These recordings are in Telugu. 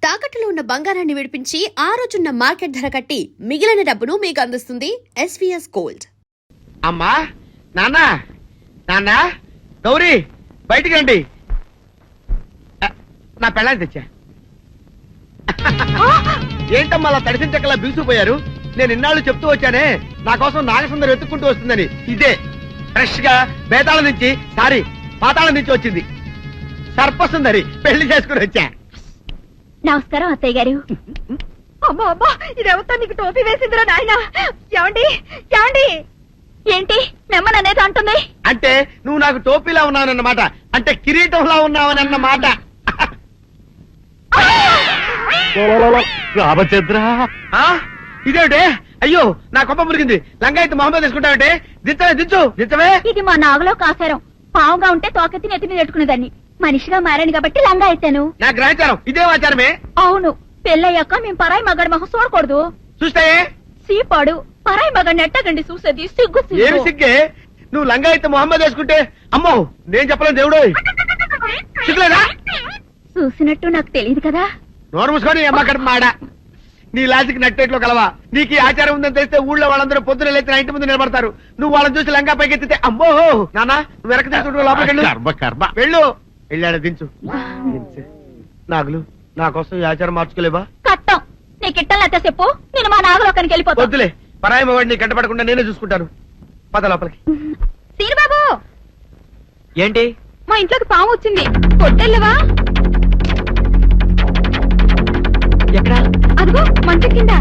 తాకట్టులో ఉన్న బంగారాన్ని విడిపించి ఆ రోజున్న మార్కెట్ ధర కట్టి మిగిలిన డబ్బును మీకు అందిస్తుంది ఎస్వీఎస్ గోల్డ్. అమ్మా, నాన్న, నాన్న, గౌరీ, బయటికి రండి. నా పెళ్ళాన్ని తెచ్చా. ఏంటమ్మా అలా తడిసిన చెక్కలా బిగుసిపోయారు? నేను ఇన్నాళ్ళు చెప్తూ వచ్చానే, నా కోసం నాగసుందరం వెతుక్కుంటూ వస్తుందని. ఇదే ఫ్రెష్ గా బేతాళం నుంచి పాతాళం నుంచి వచ్చింది. సర్పసుందరి పెళ్లి చేసుకుని వచ్చా. నమస్కారం అత్తయ్య గారు. అమ్మా అమ్మా, ఇదేవతా నీకు టోపీ వేసిందిరా నాయన. ఏమండి ఏమండి, ఏంటి మిమ్మల్ని అనేది అంటుంది? అంటే నువ్వు నాకు టోపీలా ఉన్నావనన్నమాట, అంటే కిరీటంలా ఉన్నావనన్నమాట. రామచంద్ర, ఇదేమిటే? అయ్యో, నా కొప్ప మురిగింది. లంగాయత్ మొహమ్మద్ తీసుకుంటావంటే? దించవే. ఇది మా నాగులో కాసారం. పావుగా ఉంటే తోకెత్తి నెత్తి మీద పెట్టుకునేదాన్ని. మనిషిగా మారాను కాబట్టి లంగా ఎత్తాను. నా గ్రహచారం ఇదే ఆచారమే. అవును, పెళ్ళయ్యాక మేము పరాయి మగాడి మొహం చూడకూడదు. చూస్తాయే సీపాడు పరాయి మగాడిని ఎట్టగండి చూసేది. సిగ్గు ఏమి సిగ్గే? నువ్వు లంగాయత్ మొహమ్మద్ వేసుకుంటే అమ్మో నేను చెప్పలేను దేవుడు. సిగ్గులేదా? చూసినట్టు నాకు తెలియదు కదా. నోరు మూసుకొని అమ్మ కడుపు మాడ. నీ లాజిక్ నట్టేట్లో కలవా? నీకు ఈ ఆచారం ఉందని తెలిస్తే ఊళ్ళో వాళ్ళందరూ పొద్దున లేచి నా ఇంటి ముందు నిలబడతారు. నువ్వు వాళ్ళని చూసి లంగా పైకి ఎత్తితే అమ్మో నాన్న నువ్వు వెనక తీసుకుంటూ లోపలికి వెళ్ళు. వెళ్ళాడు దించు. నాగులు, నా కోసం ఈ ఆచారం మార్చుకోలేవా? కట్టం నీకు ఇట్టలేతే చెప్పు, నేను మా నాగలోకానికి వెళ్ళిపోతా. వద్దులే, పరాయి వాడిని కంటపడకుండా నేనే చూసుకుంటాను. పద లోపలికి. సీనుబాబు, ఏంటి? మా ఇంట్లోకి పాము వచ్చింది. కొట్టెళ్ళవా? ఎక్కడ? అదిగో మంచం కింద.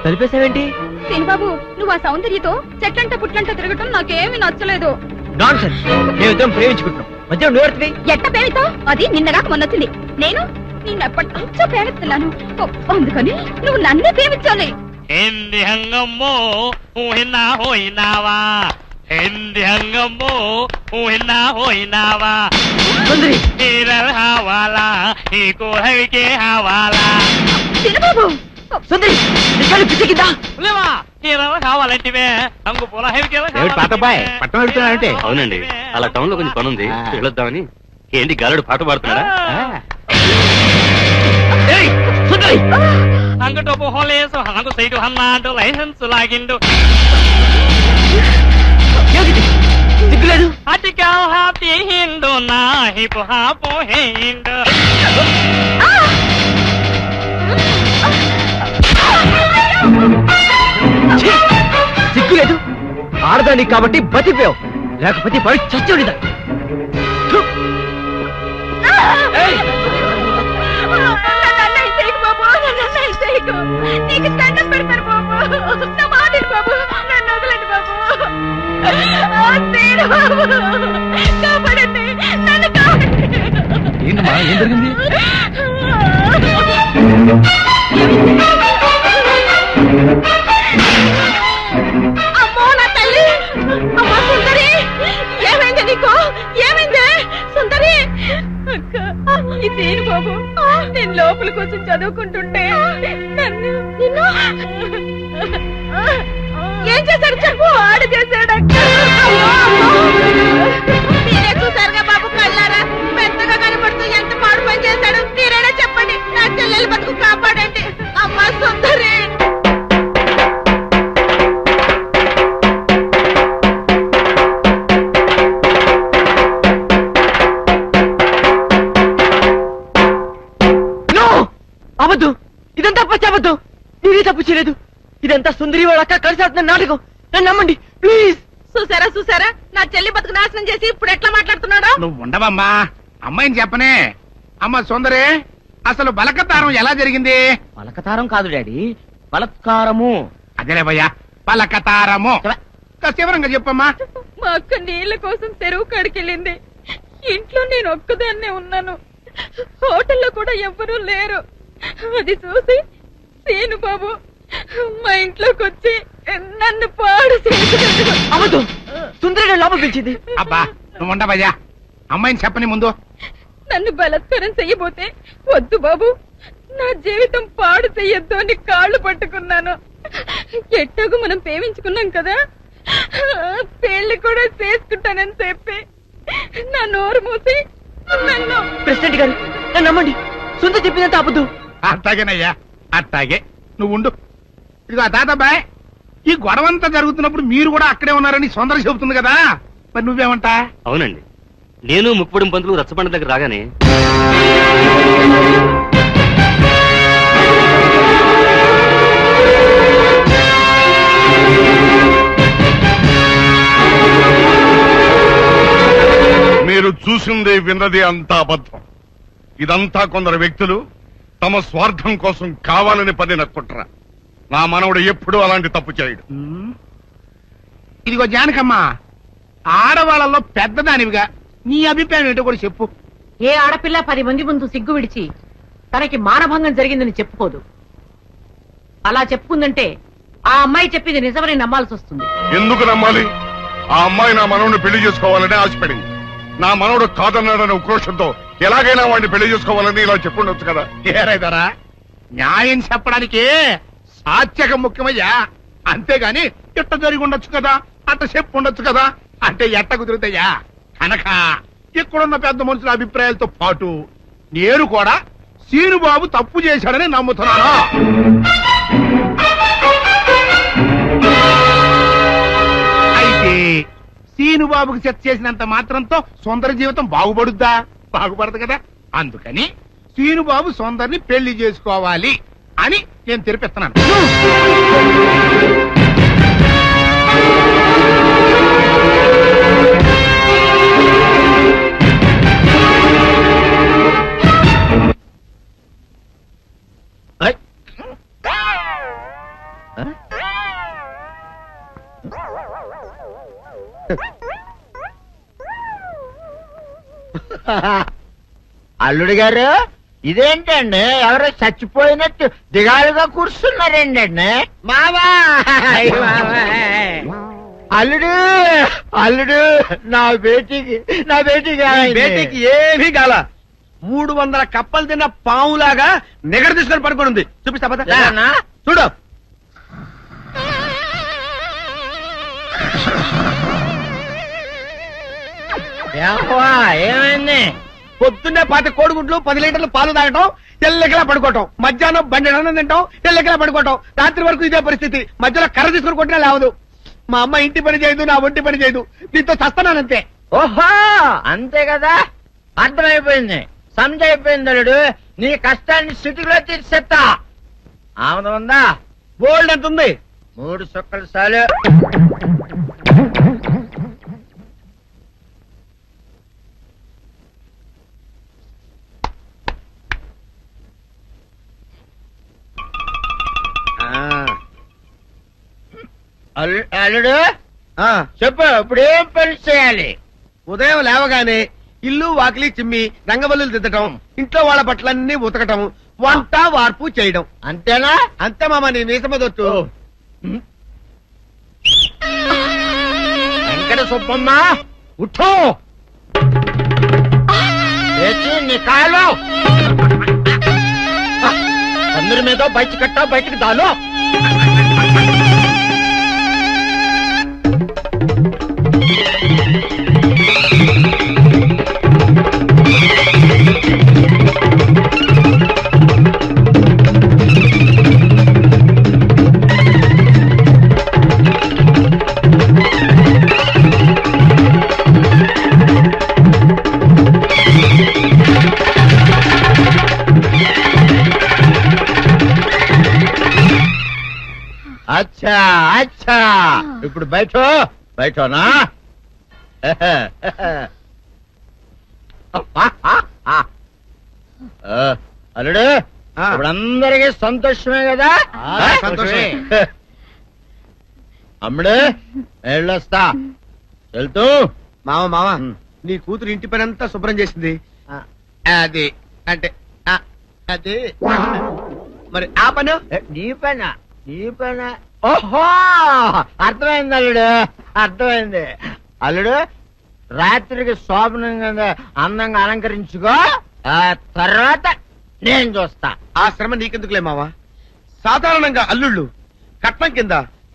కలిపేసావేంటి? సీనుబాబు, నువ్వు ఆ సౌందర్యతో చెట్లంట పుట్లంట తిరగటం నాకేమీ నచ్చలేదు. మేమిద్దరం ప్రేమించుకుంటున్నాం. మధ్య నువ్వు ఎట్ట పేరుతో? అది నిన్నగాక మొన్నొచ్చింది. నేను నిన్నెప్పటి నుంచో ప్రేమిస్తున్నాను. అందుకని నువ్వు నన్నే ప్రేమించాలి. Hindi hangamo uhina hoinawa. Hindi hangamo uhina hoinawa. సుందరి, Hirar hawala, iko hawike hawala. Seenu Babu, సుందరి, నిజాలు పిచ్చికిందా? లేవా hirar hawalantiవే అంగు పోల హవికే పట్టణం వెళ్తున్నానంటే? అవునండి, అలా టౌన్ లో కొంచెం పని ఉంది, వెళ్ళొద్దామని. ఏంటి గాలుడు పాట పాడుతున్నాడా? అంగటో పోలేసు హంగు సైడు హన్నాడు లైసెన్స్ లాగిండు. సిగ్గులేదు? అటికా హాపీ హిండు నా హిపు హాపు హిండు. సిగ్గులేదు? ఆడదానికి కాబట్టి బతిపోయావు, లేకపోతే పడి చచ్చుడిదా. నీకు దండం పెడతారు బాబు. నా మాటలు బాబు, నన్ను వదలండి బాబు. కాపాడండి, నన్ను కాపాడండి. ఏంటమ్మా, ఏం జరిగింది? అమ్మో నా తల్లి, అమ్మా సుందరి, ఏమైంది నీకు? ఏమైంది సుందరి? అక్క, ఇదేను బాబు, నేను లోపలికి వచ్చి చదువుకుంటుంటే నన్ను ఏం చేశాడు చెప్పు. ఆడు చేశాడు అక్క. మీరే చూసారుగా బాబు కళ్ళారా, పెద్దగా కనపడుతూ ఎంత పాడు పని చేశాడు. మీరేనా చెప్పండి, నా చెల్లెలు బతుకు కాపాడండి. అమ్మా సుందరి. అవద్దు, ఇదంతా పచ్చవద్దు. నేనే తప్పు చేయలేదు. ఇదంతా సుందరి వాళ్ళ అక్క కలిసి ఆడుతున్న నాటకం. నన్ను నమ్మండి ప్లీజ్. చూసారా, నా చెల్లి బతుకు నాశనం చేసి ఇప్పుడు ఎట్లా మాట్లాడుతున్నాడు. నువ్వు ఉండవమ్మా, అమ్మాయిని చెప్పనే. అమ్మ సుందరే, అసలు బలకతారం ఎలా జరిగింది? పలకతారం కాదు డాడీ, బలత్కారము. అదేలే భయ్యా, బలకతారము. వివరంగా చెప్పమ్మా. మా అక్క నీళ్ల కోసం చెరువు కాడికెళ్ళింది. ఇంట్లో నేను ఒక్కదాన్నే ఉన్నాను. హోటల్లో కూడా ఎవ్వరూ లేరు. అది చూసి సీను బాబు మా ఇంట్లోకి వచ్చి నన్ను పాడు చేశాడు. అవద్దు, సుందరి లోపల పిలిచింది. అబ్బా నువ్వు ఉండవయ్యా, అమ్మాయిని చెప్పని ముందు. నన్ను బలత్కారం చెయ్యబోతే వద్దు బాబు, నా జీవితం పాడు చెయ్యొద్దు అని కాళ్ళు పట్టుకున్నాను. ఎట్టాగు మనం ప్రేమించుకున్నాం కదా, పెళ్లి కూడా చేసుకుంటానని చెప్పి నా నోరు మూసి నన్ను ప్రెసిడెంట్ గారు నన్ను నమ్మండి, సొంత చెప్పిందంత అబద్ధం. అట్టాగేనయ్యా, అట్టాగే. నువ్వు ఉండు. ఇదిగో తాతబ్బాయ్, ఈ గొడవంతా జరుగుతున్నప్పుడు మీరు కూడా అక్కడే ఉన్నారని సొందర చెబుతుంది కదా, మరి నువ్వేమంటా? అవునండి, నేను ముక్కుపొడిం పంతులు రచ్చబండ దగ్గర రాగానే మీరు చూసింది విన్నది అంతా అబద్ధం. ఇదంతా కొందరు వ్యక్తులు తమ స్వార్థం కోసం కావాలని పనిన కుట్ర. నా మనవడు ఎప్పుడూ అలాంటి తప్పు చేయడు. ఇదిగో జానకమ్మ, ఆడవాళ్ళలో పెద్దదానివిగా నీ అభిప్రాయం ఏంటో కూడా చెప్పు. ఏ ఆడపిల్ల 10 మంది ముందు సిగ్గు విడిచి తనకి మానభంగం జరిగిందని చెప్పుకోదు. అలా చెప్పుకుందంటే ఆ అమ్మాయి చెప్పింది నిజమని నమ్మాల్సి వస్తుంది. ఎందుకు నమ్మాలి? ఆ అమ్మాయి నా మనవడిని పెళ్లి చేసుకోవాలని ఆశపడింది. నా మనవడు కాదన్నాడనే ఉక్రోషంతో ఎలాగైనా వాడిని పెళ్లి చేసుకోవాలని ఇలా చెప్పుండొచ్చు కదా. ఏరైదారా, న్యాయం చెప్పడానికి సాత్యకం ముఖ్యమయ్యా, అంతేగాని ఇట్ట జరిగి ఉండొచ్చు కదా, అట్ట చెప్పు ఉండొచ్చు కదా అంటే ఎట్ట కుదురుతాయా? కనుక ఇక్కడున్న పెద్ద మనుషుల అభిప్రాయాలతో పాటు నేను కూడా సీనుబాబు తప్పు చేశాడని నమ్ముతున్నాను. అయితే సీనుబాబుకి చెత్త చేసినంత మాత్రంతో సొందర జీవితం బాగుపడుద్దా? బాగుపడదు కదా. అందుకని సీనుబాబు సొందరిని పెళ్లి చేసుకోవాలి అని నేను తెరిపిస్తున్నాను. అల్లుడు గారు, ఇదేంటండి ఎవరో చచ్చిపోయినట్టు దిగాలుగా కూర్చున్నారేంటండి? మావా, అల్లుడు అల్లుడు, నా బేటీకి బేటీకి ఏమీ గాల 300 కప్పలు తిన్న పావులాగా నిగడ తీసుకొని పడుకొని ఉంది. చూపిస్తా పద. చూడు. ఏమైంది? పొద్దున్నే 10 కోడిగుడ్లు 10 లీటర్లు పాలు తాగటం, తెల్లకిలా పడుకోవటం, మధ్యాహ్నం బండి అన్నం తింటాం, తెల్లకిలా పడుకోవటం, రాత్రి వరకు ఇదే పరిస్థితి. మధ్యలో కర్ర తీసుకుని కొట్టినా లేవదు. మా అమ్మ ఇంటి పని చేయదు, నా ఒంటి పని చేయదు. దీంతో చస్తున్నానంతే. ఓహో, అంతే కదా, అర్థమైపోయింది, సంజైపోయింది. అల్లుడు, నీ కష్టాన్ని సిటీలో తీర్చేస్తా. ఆమె ఉందా? బోల్డ్ ఎంత ఉంది? 3 సుక్కలు చాలు. అల్లుడు చెప్పు, ఇప్పుడు ఏం పని చేయాలి? ఉదయం లేవగానే ఇల్లు వాకిలి చిమ్మి రంగవల్లులు దిద్దటం, ఇంట్లో వాళ్ళ బట్టలన్నీ ఉతకటం, వంట వార్పు చేయడం. అంతేనా? అంతే మామ, నీ మీసమదొట్టు. వెంకట సుబ్బమ్మ, ఉఠో, లేచి నీ కాలు అందరి మీద బయట కట్టా, బయటికి దాలో. అచ్చా అచ్చా, ఇప్పుడు బయటనా? అల్లుడు, ఇప్పుడు అందరికీ సంతోషమే కదా? సంతోషమే. అమ్ముడు, వెళ్ళొస్తా. వెళ్తూ మామ నీ కూతురు ఇంటి పని అంతా శుభ్రం చేసింది. అది అంటే అది మరి ఆ పను నీ పైన ఓహో, అర్థమైంది అల్లుడు, అర్థమైంది. అల్లుడు, రాత్రికి శోభనంగా అందంగా అలంకరించుకో, ఆ తర్వాత నేను చూస్తా. ఆ శ్రమ నీకెందుకులే మావా. సాధారణంగా అల్లుళ్ళు కట్నం కింద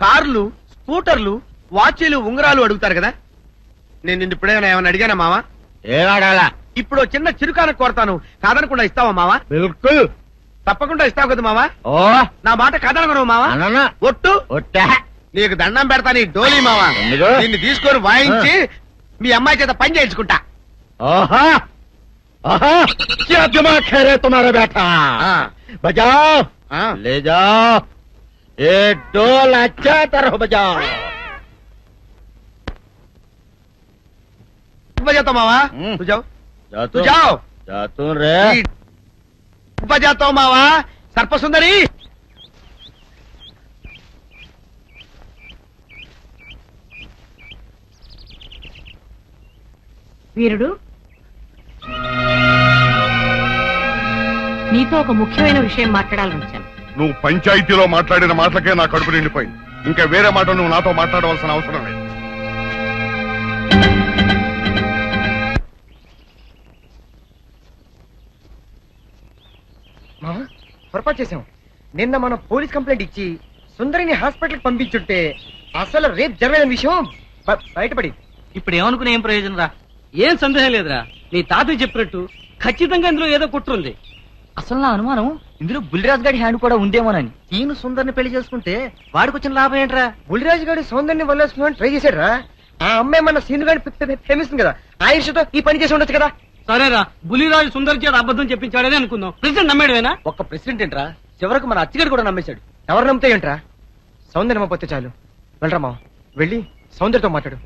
కార్లు, స్కూటర్లు, వాచీలు ఉంగరాలు అడుగుతారు కదా, నేను నిన్ను ఇప్పుడేమైనా ఏమైనా అడిగానా మావా? ఏడాడాలా? ఇప్పుడు చిన్న చిరుకాన కోరతాను, కాదనకుండా ఇస్తావా మావా? బిల్కుల్. తప్పకుండా ఇస్తావు కదా మావా? ఓ నా మాట కాదనగను మావా? అననా? ఒట్టు ఒట్టా. నీకు దండం పెడతా నీ డోలీ మావా. ఎందుకు? నిన్ను తీసుకొని వాయించి మీ అమ్మాయి చేత పని చేయించుకుంటా. ओहा ओहा क्या दिमाग है रे तुम्हारा बेटा? बजाओ, ले जाओ, ये डोल अच्छा तरह बजाओ. बजाता मावा, तू जाओ, तू जाओ. जातू रे. बजाता मावा, सर्प सुंदरी. వీరుడు, నీతో ఒక ముఖ్యమైన విషయం మాట్లాడాలని వచ్చాను. నువ్వు పంచాయతీలో మాట్లాడిన మాటలకే నా కడుపు నిండిపోయింది. ఇంకా వేరే మాట నువ్వు నాతో మాట్లాడవలసిన అవసరం లేదు. పొరపాటు చేసాం. నిన్న మనం పోలీస్ కంప్లైంట్ ఇచ్చి సుందరిని హాస్పిటల్ పంపించుంటే అసలు రేపు జరగని విషయం బయటపడి. ఇప్పుడు ఏమనుకునే ఏం ప్రయోజనం రా? ఏం సందేహం లేదురా, నీ తాతయ్య చెప్పినట్టు ఖచ్చితంగా ఇందులో ఏదో కుట్రుంది. అసలు నా అనుమానం ఇందులో బుల్లిరాజు గారి హ్యాండ్ కూడా ఉందేమోనని. ఈయన సుందరిని పెళ్లి చేసుకుంటే వాడికి వచ్చిన లాభం ఏంట్రా? బుల్లిరాజు గారి సౌందర్ని వల్లేసుకుని ట్రై చేశాడు రా. ఆ అమ్మాయి మన సీను గారి ప్రేమిస్తుంది కదా, ఆ ఇష్టతో ఈ పని చేసి ఉండొచ్చు కదా. సరేరా, బుల్లిరాజు సుందర్ చేత అబద్ధం చెప్పించాడని అనుకుందాం. ప్రెసిడెంట్ నమ్మేడువేనా? ఒక్క ప్రెసిడెంట్ ఏంట్రా, చివరకు మన అచ్చిగారు కూడా నమ్మేశాడు. ఎవరు నమ్మితే ఏంట్రా? సౌందర్యం నమ్మపోతే చాలు. వెళ్ళరా మావ, వెళ్ళి సౌందర్యతో మాట్లాడు.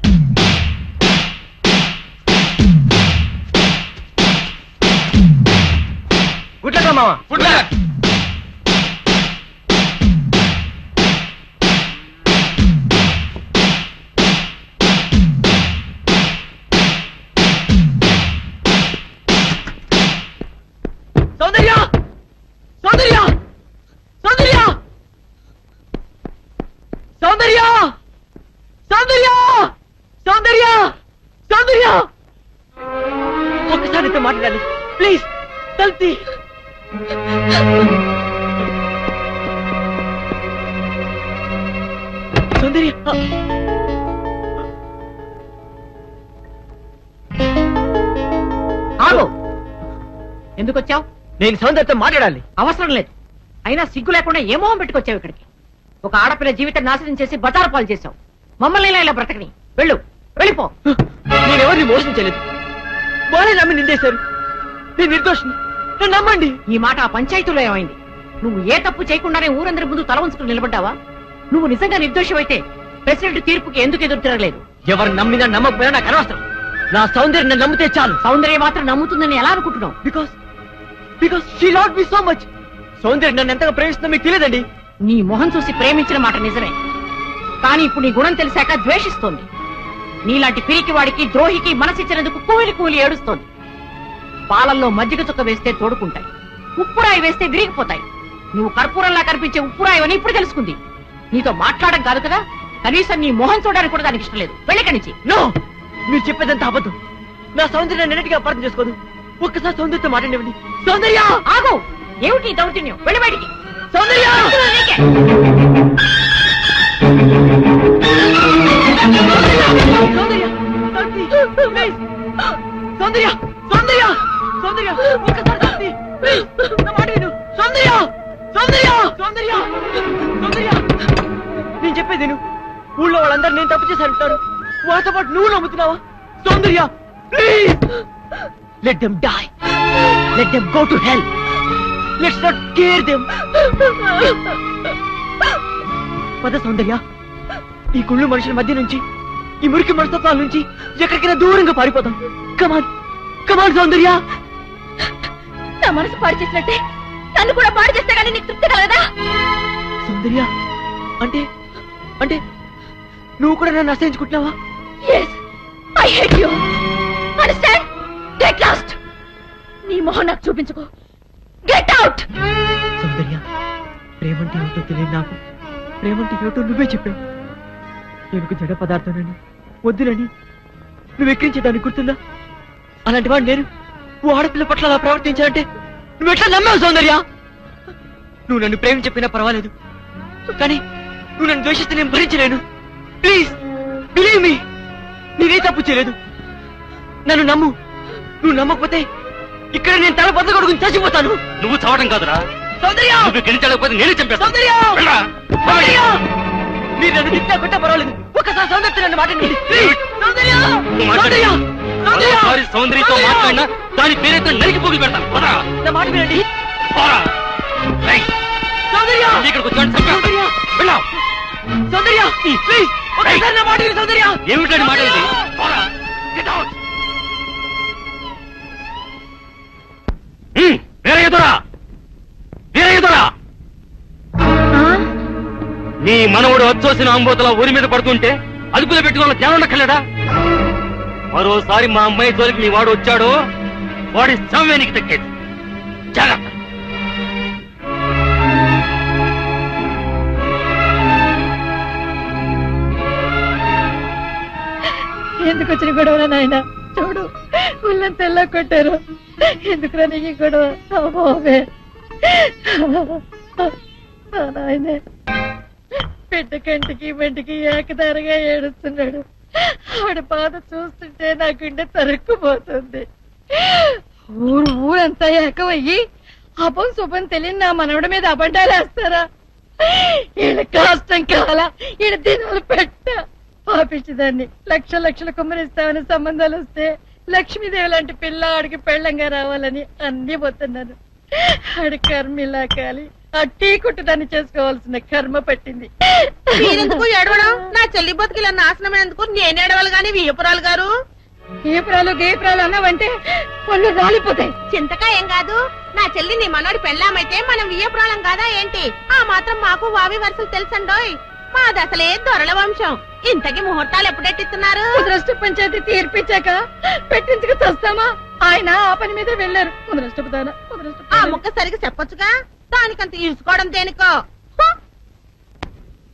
గుడ్ లక్ మావా. Good luck. సౌందర్య, సౌందర్య, సౌందర్య, సౌందర్య, సౌందర్య, సౌందర్య, సౌందర్య, ఒక్కసారి అయితే మాట్లాడాలి ప్లీజ్. తల్తి సౌందర్య, ఆగు. ఎందుకు వచ్చావు? నేను సౌందర్యతో మాట్లాడాలి. అవసరం లేదు. అయినా సిగ్గు లేకుండా ఏ మొహం పెట్టుకొచ్చావు ఇక్కడికి? ఒక ఆడపిల్ల జీవితం నాశనం చేసి బజారు పాలు చేశావు. మమ్మల్ని ఇలా బ్రతకని. వెళ్ళు, వెళ్ళిపో. నేనెవరిని మోసం చేయలేదు. వాళ్ళే నమ్మి నిందేశారు. నేను నిర్దోషిని, నన్ను నమ్మండి. ఈ మాట ఆ పంచాయతీలో ఏమైంది? నువ్వు ఏ తప్పు చేయకుండానే ఊరందరి ముందు తల ఉంచుకుని నిలబడ్డావా? నువ్వు నిజంగా నిర్దోషమైతే ప్రెసిడెంట్ తీర్పుకి ఎందుకు ఎదురు తిరగలేదు? ఎవరు నమ్మినా నమ్మకపోయినా నాకు అనవసరం. నా సౌందర్యం నన్ను నమ్మితే చాలు. సౌందర్యం మాత్రం నమ్ముతుందని ఎలా అనుకుంటున్నావు? Because she loved me so much. సౌందర్యం నన్ను ఎంతగా ప్రేమిస్తుందో మీకు తెలియదండి. నీ మొహం చూసి ప్రేమించిన మాట నిజమే, కానీ ఇప్పుడు నీ గుణం తెలిసాక ద్వేషిస్తోంది. నీలాంటి పిరికి వాడికి ద్రోహికి మనసిచ్చినందుకు కూలి కూలి ఏడుస్తోంది. పాలల్లో మజ్జిగ చుక్క వేస్తే తోడుకుంటాయి, ఉప్పురాయి వేస్తే విరిగిపోతాయి. నువ్వు కర్పూరంలా కనిపించే ఉప్పురాయి అని ఇప్పుడు తెలుసుకుంది. నీతో మాట్లాడడం కాదు కదా, కనీసం నీ మొహం చూడడానికి కూడా దానికి ఇష్టం లేదు. వెళ్ళకనిచ్చి. నో, మీరు చెప్పేదంతా అబద్ధం. నా సౌందర్యాన్ని నిన్నటిగా అపార్థం చేసుకోదు. ఒక్కసారి సౌందర్యతో మాట్లాడివ్వండి. సౌందర్య, ఆగు. ఏమిటి ఈ దౌర్జన్యం? వెళ్ళి బయటికి. సౌందర్య, నీకే. సౌందర్య, ప్లీజ్. సౌందర్య, సౌందర్య, సౌందర్య, ఒక్కసారి శాంతి, ప్లీజ్. నా మాట విను. సౌందర్య, సౌందర్య, సౌందర్య, సౌందర్య, నేను చెప్పేది విను. ఊళ్ళో వాళ్ళందరూ నేను తప్పు చేసి అంటారు. వాళ్ళతో పాటు నువ్వు నమ్ముతున్నావా? Soundarya, please. Let them die, let them go to hell. Let's not care them. పద సౌందర్య, ఈ కుళ్ళు మనుషుల మధ్య నుంచి, ఈ మురికి మనస్తత్వాల నుంచి ఎక్కడికైనా దూరంగా పారిపోతాం. కమాన్, కమాన్ సౌందర్య. నా మనసు పాడు చేసినట్టే నన్ను కూడా పాడు చేస్తే కానీ నీకు తృప్తి కలగదా? సౌందర్య, అంటే అంటే నువ్వు కూడా నన్ను అసహించుకుంటున్నావా? Yes, I hate you. Understand? Get lost. నీ మొహం నాకు చూపించుకో. Get out. సౌందర్య, ప్రేమంటే ఏమిటో తెలియదు నాకు. ప్రేమంటే ఏమిటో నువ్వే చెప్పావు. నేను జడ పదార్థానని, వద్దునని నువ్వు ఎక్కించేదాన్ని గుర్తుందా? అలాంటి వాడు నేను ఓ ఆడపిల్ల పట్ల అలా ప్రవర్తించాలంటే నువ్వు ఎట్లా నమ్మావు సౌందర్య? నువ్వు నన్ను ప్రేమ చెప్పినా పర్వాలేదు, కానీ నువ్వు నన్ను ద్వేషిస్తే నేను భరించలేను. ప్లీజ్ బిలీవ్ మీ, నేనే తప్పు చేయలేదు. నన్ను నమ్ము. నువ్వు నమ్మకపోతే ఇక్కడ నేను తల బద్దలు కొడుకుని చచ్చిపోతాను. నువ్వు చావటం కాదురా, సౌందర్య, నువ్వు గెలిచలేకపోతే నేనే చంపేస్తాను. సౌందర్య, వెళ్ళరా. సౌందర్య, మీరు నన్ను తిట్టా కొట్టా పర్వాలేదు, ఒక్కసారి సౌందర్య నన్ను మాట వినండి. సౌందర్య, నువ్వు మాట్లాడు. సౌందర్య, సౌందర్య, మరోసారి సౌందర్యతో సౌందర్య, మాట్లాడినా దాని పేరుతో నరికి పోగులు పెడతాను. పోరా. నా మాట వినండి. పోరా. రేయ్, సౌందర్య, ఇక్కడికి వచ్చాడు చంపేస్తాను. వెళ్ళా. సౌందర్య, ప్లీజ్ ఒక్కసారి నా మాట విను సౌందర్య. ఏమిటండి మాట ఇది? పోరా. Get out. వీరయ్యదురా, వీరయ్యదురా, నీ మనవుడు వచ్చోసిన అంబోతల ఊరి మీద పడుతుంటే అదుపులో పెట్టుకోవాలని ధ్యానం ఉండక్కర్లేదా? మరోసారి మా అమ్మాయి జోలికి నీ వాడు వచ్చాడు, వాడి సమయానికి దక్కేది. జాగ్రత్త. ఎందుకు వచ్చిన గొడవ నాయన? చూడు, వాళ్ళని తెల్ల కొట్టారు. ఎందుకురా నీకు ఈ గొడవ? అమ్మోవే, నాయనే బిడ్డ కంటికి బంటికి ఏకదారిగా ఏడుస్తున్నాడు. ఆడి బాధ చూస్తుంటే నా గుండె తరుక్కుపోతుంది. ఊరంతా ఏకమయ్యి అపం శుభం తెలియని నా మనవడి మీద అబండాలు వేస్తారా? ఈయన కష్టం కాల, ఈయన దినాలు పెట్ట పాపించదాన్ని. లక్షలు కుమ్మరిస్తామని సంబంధాలు వస్తే లక్ష్మీదేవి లాంటి పిల్ల ఆడికి పెళ్ళంగా రావాలని అన్ని పోతున్నాను. ఆడి కర్మ ఇలా కాలి ఆ టీ కొట్టు దాన్ని చేసుకోవాల్సిన కర్మ పట్టింది. మీరెందుకు ఏడవడం? నా చెల్లి బతుకిలా నాశనమైనందుకు నేను ఏడవాలి గాని వియ్యపురాలు గారు. గేపురాలు అన్నావంటే పళ్ళు రాలిపోతాయి. చింతకా ఏం కాదు, నా చెల్లి నీ మనోడి పెళ్ళామైతే మనం వియ్యపురాలం కాదా ఏంటి? ఆ మాత్రం మాకు వావి వరుసలు తెలుసండోయ్. మాది అసలే దొరల వంశం. ఇంతకి ముహూర్తాలు ఎప్పుడెట్టిస్తున్నారు? ముద్రష్ట పంచాయతీ తీర్పిచ్చాక పెట్టించుకు వస్తామా? ఆయన ఆ పని మీద వెళ్ళారు. ఆ ముక్క సరిగా చెప్పొచ్చుగా, దానికంత ఇసుకోవడం దేనికో.